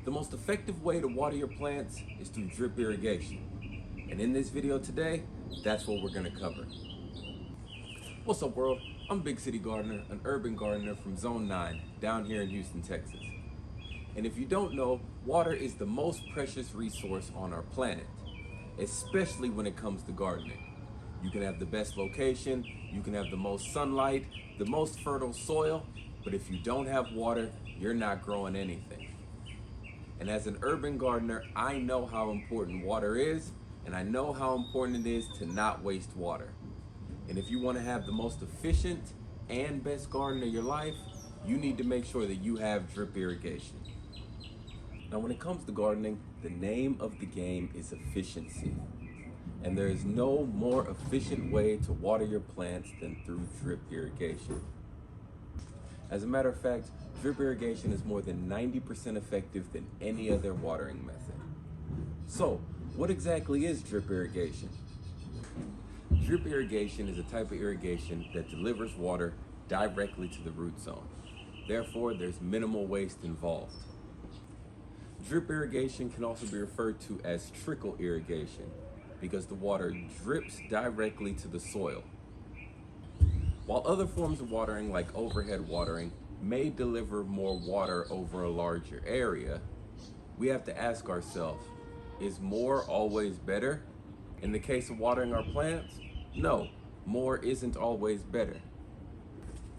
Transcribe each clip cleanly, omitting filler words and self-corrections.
The most effective way to water your plants is through drip irrigation. And in this video today, that's what we're gonna cover. What's up, world? I'm Big City Gardener, an urban gardener from Zone 9 down here in Houston, Texas. And if you don't know, water is the most precious resource on our planet, especially when it comes to gardening. You can have the best location, you can have the most sunlight, the most fertile soil, but if you don't have water, you're not growing anything. And as an urban gardener, I know how important water is, and I know how important it is to not waste water. And if you want to have the most efficient and best garden of your life, you need to make sure that you have drip irrigation. Now, when it comes to gardening, the name of the game is efficiency. And there is no more efficient way to water your plants than through drip irrigation. As a matter of fact, drip irrigation is more than 90% effective than any other watering method. So, what exactly is drip irrigation? Drip irrigation is a type of irrigation that delivers water directly to the root zone. Therefore, there's minimal waste involved. Drip irrigation can also be referred to as trickle irrigation because the water drips directly to the soil. While other forms of watering, like overhead watering, may deliver more water over a larger area, we have to ask ourselves, is more always better? In the case of watering our plants, no, more isn't always better.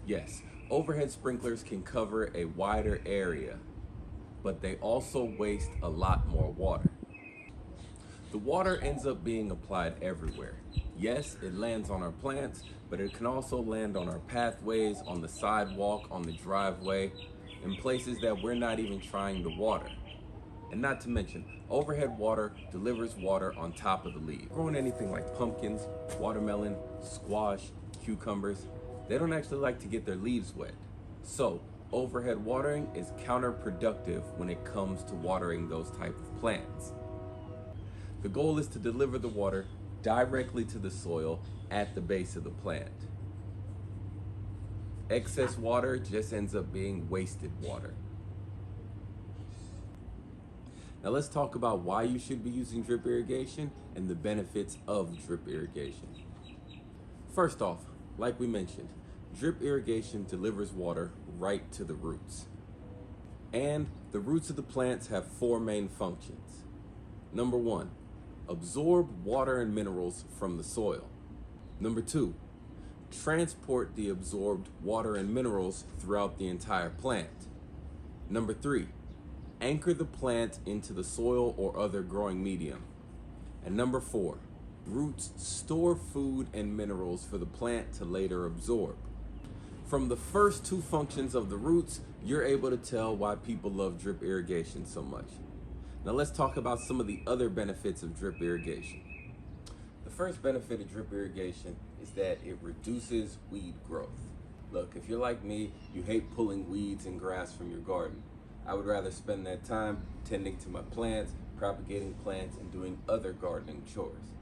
Yes, overhead sprinklers can cover a wider area, but they also waste a lot more water. The water ends up being applied everywhere. Yes, it lands on our plants, but it can also land on our pathways, on the sidewalk, on the driveway, in places that we're not even trying to water. And not to mention, overhead water delivers water on top of the leaves. Growing anything like pumpkins, watermelon, squash, cucumbers, they don't actually like to get their leaves wet. So, overhead watering is counterproductive when it comes to watering those type of plants. The goal is to deliver the water directly to the soil at the base of the plant. Excess water just ends up being wasted water. Now let's talk about why you should be using drip irrigation and the benefits of drip irrigation. First off, like we mentioned, drip irrigation delivers water right to the roots. And the roots of the plants have four main functions. Number one, absorb water and minerals from the soil. Number two, transport the absorbed water and minerals throughout the entire plant. Number three, anchor the plant into the soil or other growing medium. And number four, roots store food and minerals for the plant to later absorb. From the first two functions of the roots, you're able to tell why people love drip irrigation so much. Now let's talk about some of the other benefits of drip irrigation. The first benefit of drip irrigation is that it reduces weed growth. Look, if you're like me, you hate pulling weeds and grass from your garden. I would rather spend that time tending to my plants, propagating plants, and doing other gardening chores.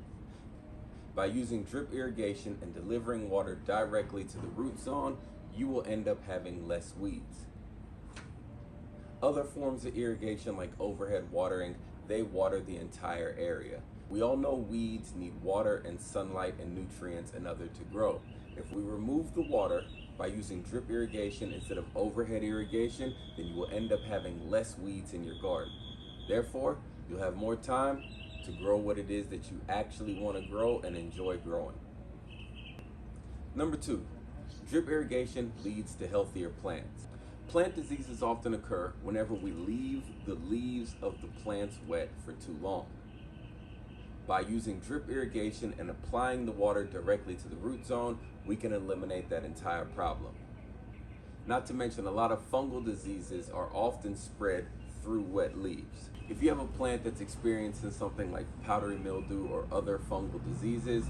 By using drip irrigation and delivering water directly to the root zone, you will end up having less weeds. Other forms of irrigation like overhead watering, they water the entire area. We all know weeds need water and sunlight and nutrients and other to grow. If we remove the water by using drip irrigation instead of overhead irrigation, then you will end up having less weeds in your garden. Therefore, you'll have more time to grow what it is that you actually want to grow and enjoy growing. Number two, drip irrigation leads to healthier plants. Plant diseases often occur whenever we leave the leaves of the plants wet for too long. By using drip irrigation and applying the water directly to the root zone, we can eliminate that entire problem. Not to mention, a lot of fungal diseases are often spread through wet leaves. If you have a plant that's experiencing something like powdery mildew or other fungal diseases,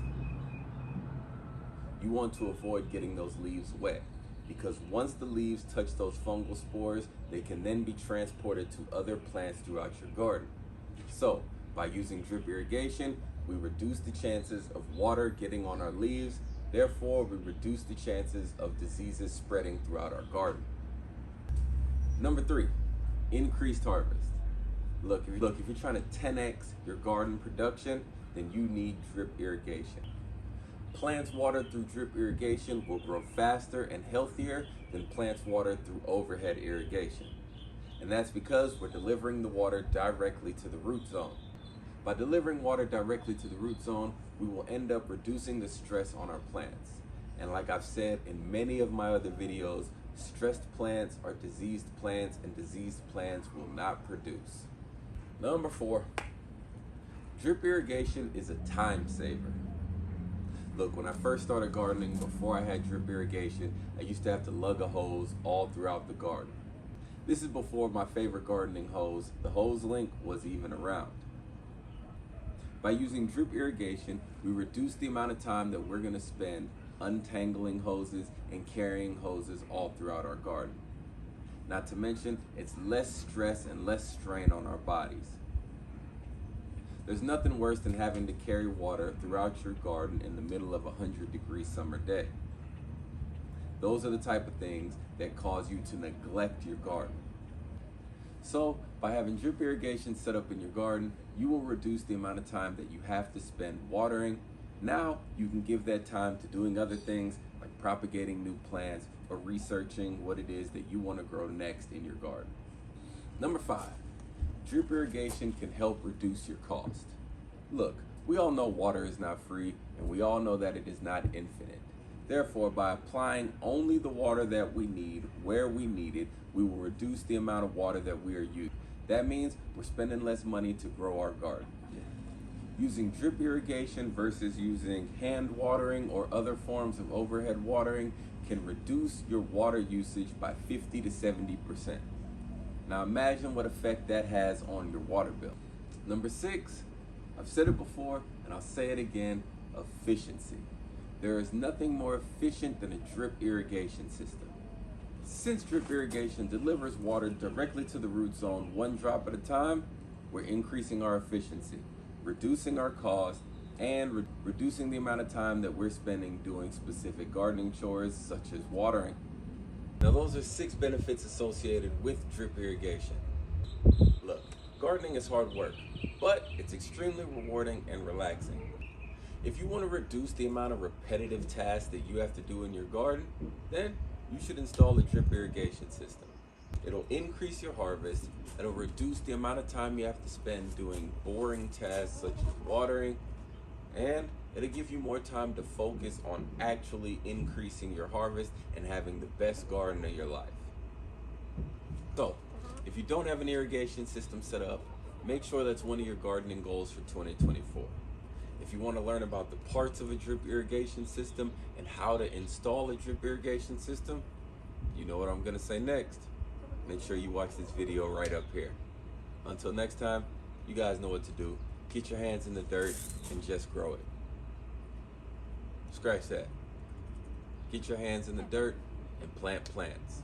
you want to avoid getting those leaves wet, because once the leaves touch those fungal spores, they can then be transported to other plants throughout your garden. So, by using drip irrigation, we reduce the chances of water getting on our leaves. Therefore, we reduce the chances of diseases spreading throughout our garden. Number 3, increased harvest. Look, if you're trying to 10x your garden production, then you need drip irrigation. Plants watered through drip irrigation will grow faster and healthier than plants watered through overhead irrigation. And that's because we're delivering the water directly to the root zone. By delivering water directly to the root zone, we will end up reducing the stress on our plants. And like I've said in many of my other videos, stressed plants are diseased plants, and diseased plants will not produce. Number 4, drip irrigation is a time saver. Look, when I first started gardening, before I had drip irrigation, I used to have to lug a hose all throughout the garden. This is before my favorite gardening hose, the Hose Link, was even around. By using drip irrigation, we reduce the amount of time that we're going to spend untangling hoses and carrying hoses all throughout our garden. Not to mention, it's less stress and less strain on our bodies. There's nothing worse than having to carry water throughout your garden in the middle of a 100-degree summer day. Those are the type of things that cause you to neglect your garden. So, by having drip irrigation set up in your garden, you will reduce the amount of time that you have to spend watering. Now, you can give that time to doing other things like propagating new plants or researching what it is that you want to grow next in your garden. Number 5, drip irrigation can help reduce your cost. Look, we all know water is not free, and we all know that it is not infinite. Therefore, by applying only the water that we need where we need it, we will reduce the amount of water that we are using. That means we're spending less money to grow our garden. Using drip irrigation versus using hand watering or other forms of overhead watering can reduce your water usage by 50 to 70%. Now imagine what effect that has on your water bill. Number 6, I've said it before and I'll say it again, efficiency. There is nothing more efficient than a drip irrigation system. Since drip irrigation delivers water directly to the root zone 1 drop at a time, we're increasing our efficiency, reducing our cost, and reducing the amount of time that we're spending doing specific gardening chores such as watering. Now those are 6 benefits associated with drip irrigation. Look, gardening is hard work, but it's extremely rewarding and relaxing. If you want to reduce the amount of repetitive tasks that you have to do in your garden, then you should install a drip irrigation system. It'll increase your harvest, it'll reduce the amount of time you have to spend doing boring tasks such as watering, and it'll give you more time to focus on actually increasing your harvest and having the best garden of your life. So, if you don't have an irrigation system set up, make sure that's one of your gardening goals for 2024. If you want to learn about the parts of a drip irrigation system and how to install a drip irrigation system, you know what I'm going to say next. Make sure you watch this video right up here. Until next time, you guys know what to do. Get your hands in the dirt and just grow it. Scratch that. Get your hands in the dirt and plant plants.